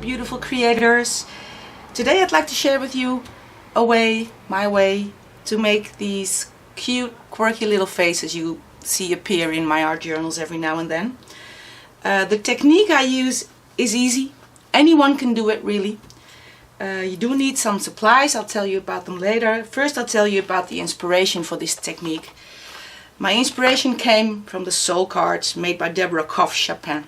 beautiful creators. Today I'd like to share with you my way to make these cute, quirky little faces you see appear in my art journals every now and then. The technique I use is easy. Anyone can do it, really. You do need some supplies. I'll tell you about them later. First I'll tell you about the inspiration for this technique. My inspiration came from the soul cards made by Deborah Chopin.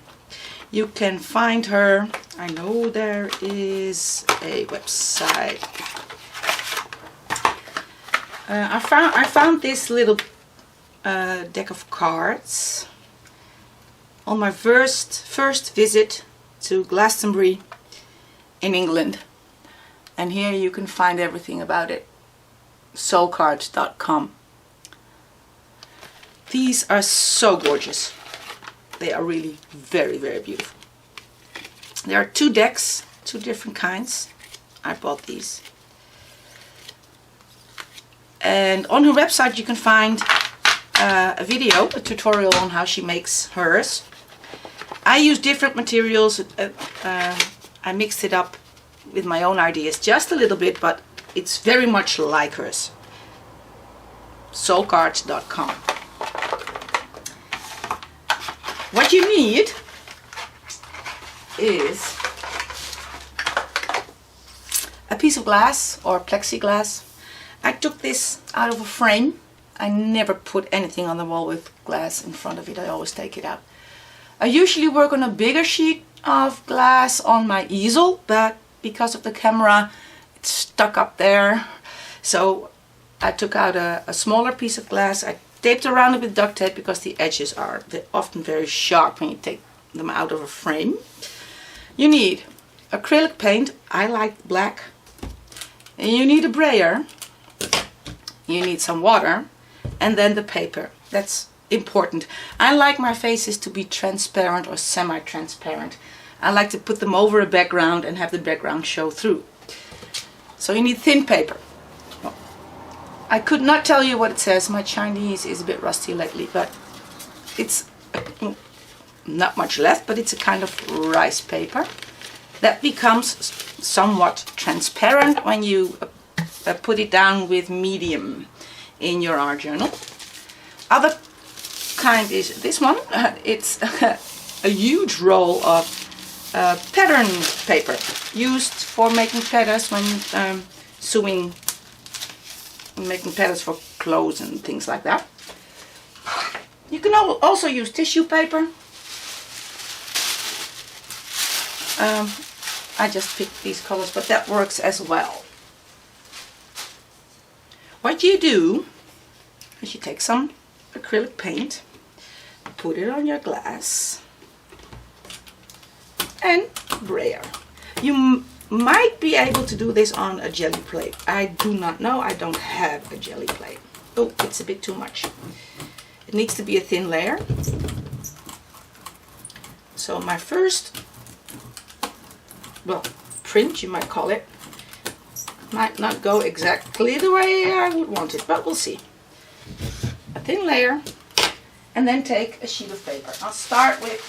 You can find her, I know there is a website. I found this little deck of cards on my first visit to Glastonbury in England. And here you can find everything about it. Soulcards.com. These are so gorgeous. They are really very, very beautiful. There are two decks, two different kinds. I bought these. And on her website you can find a video, a tutorial on how she makes hers. I use different materials. I mixed it up with my own ideas just a little bit, but it's very much like hers. Soulcards.com. What you need is a piece of glass or plexiglass. I took this out of a frame. I never put anything on the wall with glass in front of it. I always take it out. I usually work on a bigger sheet of glass on my easel, but because of the camera it's stuck up there. So I took out a smaller piece of glass. I taped around it with duct tape because the edges are often very sharp when you take them out of a frame. You need acrylic paint. I like black. And you need a brayer. You need some water. And then the paper. That's important. I like my faces to be transparent or semi-transparent. I like to put them over a background and have the background show through. So you need thin paper. I could not tell you what it says. My Chinese is a bit rusty lately, but it's not much left, but it's a kind of rice paper that becomes somewhat transparent when you put it down with medium in your art journal. Other kind is this one. It's a huge roll of pattern paper used for making patterns when sewing, making patterns for clothes and things like that. You can also use tissue paper. I just picked these colors, but that works as well. What you do is you take some acrylic paint, put it on your glass, and brayer. You might be able to do this on a jelly plate. I do not know. I don't have a jelly plate. Oh, it's a bit too much. It needs to be a thin layer. So my first, well, print you might call it, might not go exactly the way I would want it, but we'll see. A thin layer, and then take a sheet of paper. I'll start with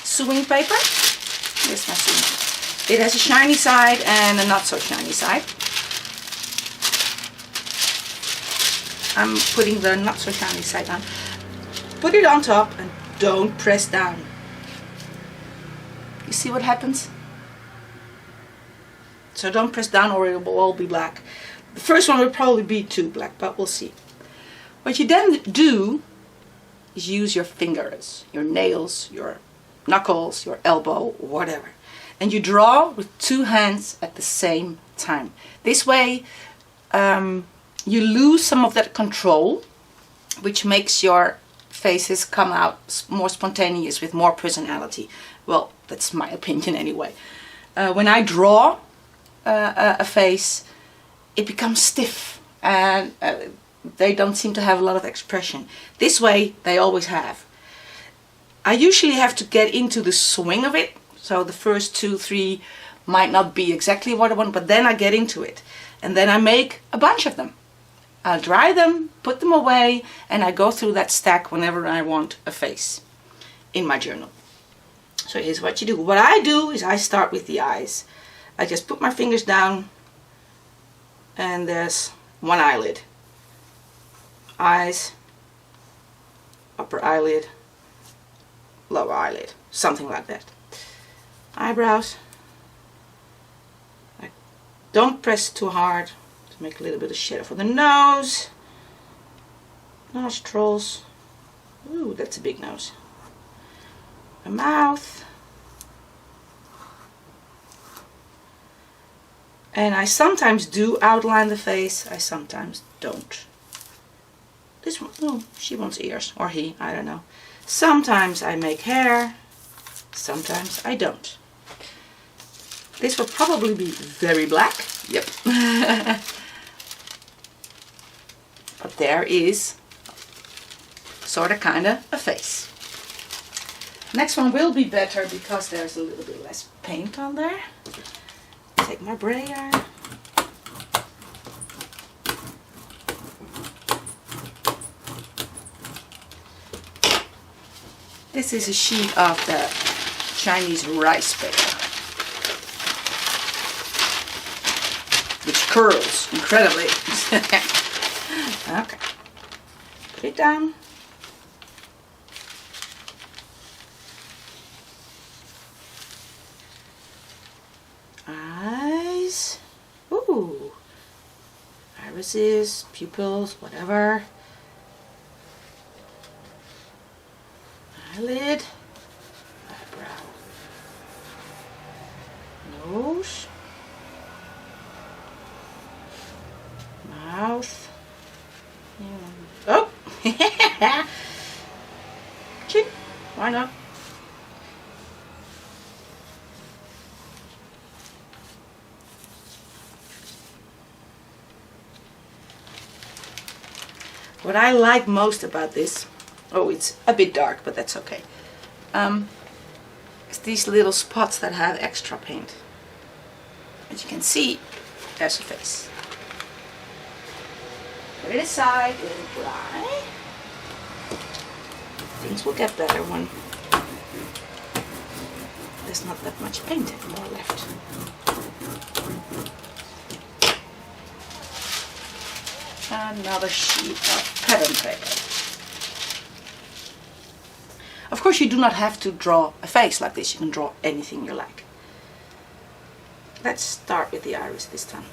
sewing paper. Here's my sewing paper. It has a shiny side and a not so shiny side. I'm putting the not so shiny side on. Put it on top and don't press down. You see what happens? So don't press down or it will all be black. The first one will probably be too black, but we'll see. What you then do is use your fingers, your nails, your knuckles, your elbow, whatever. And you draw with two hands at the same time. This way you lose some of that control, which makes your faces come out more spontaneous with more personality. Well, that's my opinion anyway. When I draw a face, it becomes stiff and they don't seem to have a lot of expression. This way they always have. I usually have to get into the swing of it. So the first 2, 3 might not be exactly what I want, but then I get into it. And then I make a bunch of them. I'll dry them, put them away, and I go through that stack whenever I want a face in my journal. So here's what you do. What I do is I start with the eyes. I just put my fingers down and there's one eyelid. Eyes, upper eyelid, lower eyelid, something like that. Eyebrows. I don't press too hard to make a little bit of shadow for the nose. Nostrils. Ooh, that's a big nose. A mouth. And I sometimes do outline the face, I sometimes don't. This one, oh, she wants ears, or he, I don't know. Sometimes I make hair, sometimes I don't. This will probably be very black, yep. But there is sort of kind of a face. Next one will be better because there's a little bit less paint on there. Take my brayer. This is a sheet of the Chinese rice paper, which curls incredibly. Okay, put it down. Eyes. Ooh. Irises, pupils, whatever. Eyelid. Eyebrow. Nose. Mouth. Oh! Chin. Why not? What I like most about this, oh, it's a bit dark, but that's okay, is these little spots that have extra paint. As you can see, there's a face. Put it aside, let it dry. Things will get better when there's not that much paint anymore left. Another sheet of pattern paper. Of course, you do not have to draw a face like this. You can draw anything you like. Let's start with the iris this time.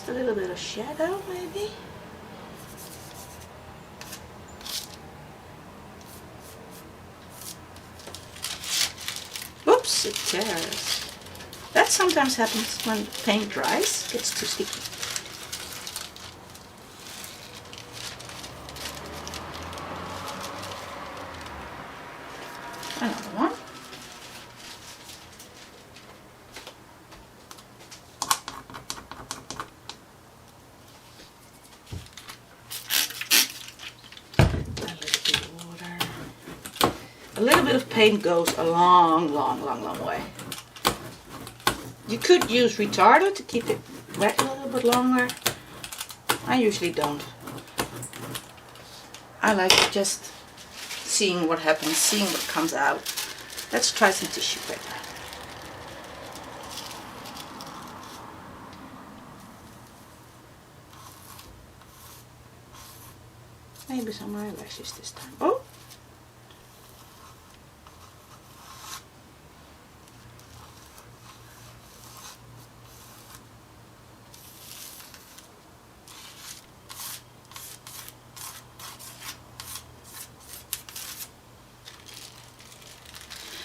A little bit of shadow, maybe. Oops, it tears. That sometimes happens when paint dries, it gets too sticky. Another one. A little bit of paint goes a long way. You could use retarder to keep it wet a little bit longer. I usually don't. I like just seeing what happens, seeing what comes out. Let's try some tissue paper. Maybe some eyelashes this time. Oh!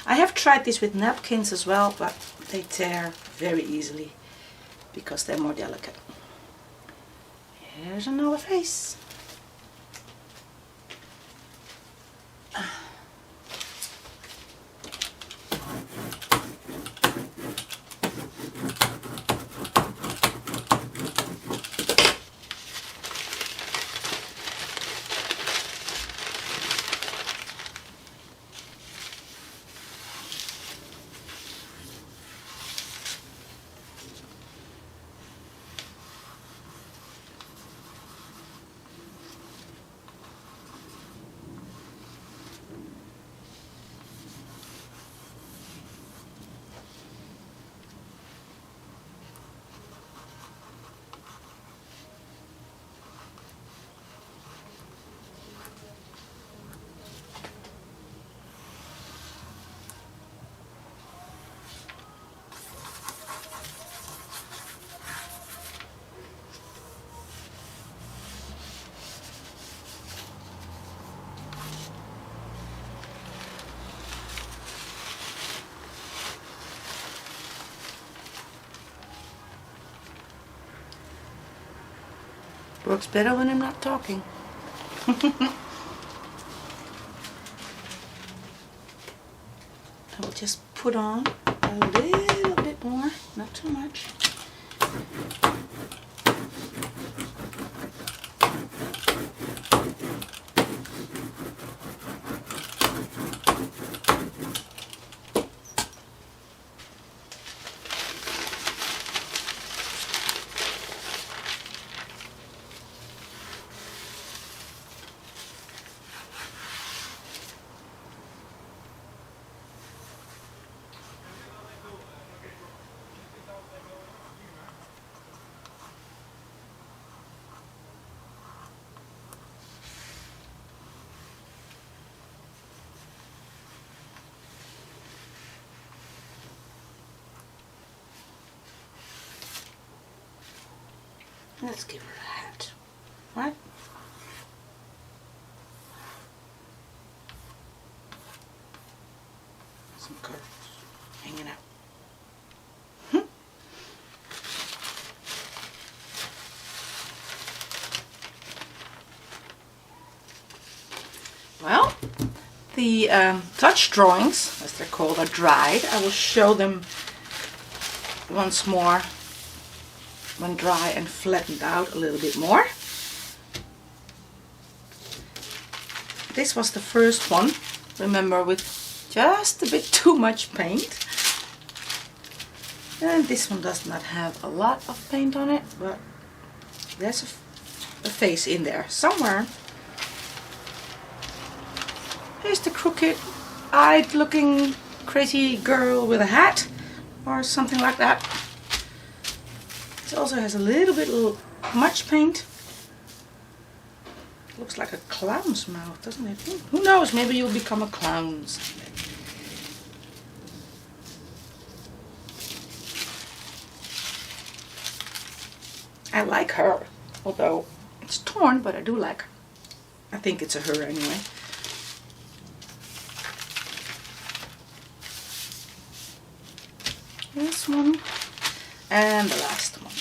I have tried this with napkins as well, but they tear very easily because they're more delicate. Here's another face. Works better when I'm not talking. I will just put on a little bit more, not too much. Let's give her a hat, right? Some curls hanging out. Well, the touch drawings, as they're called, are dried. I will show them once more when dry and flattened out a little bit more. This was the first one, remember, with just a bit too much paint. And this one does not have a lot of paint on it, but there's a face in there somewhere. Here's the crooked-eyed looking crazy girl with a hat or something like that. It also has a little bit much paint. Looks like a clown's mouth, doesn't it? Who knows, maybe you'll become a clown someday. I like her, although it's torn, but I do like her. I think it's a her anyway. This one and the last one.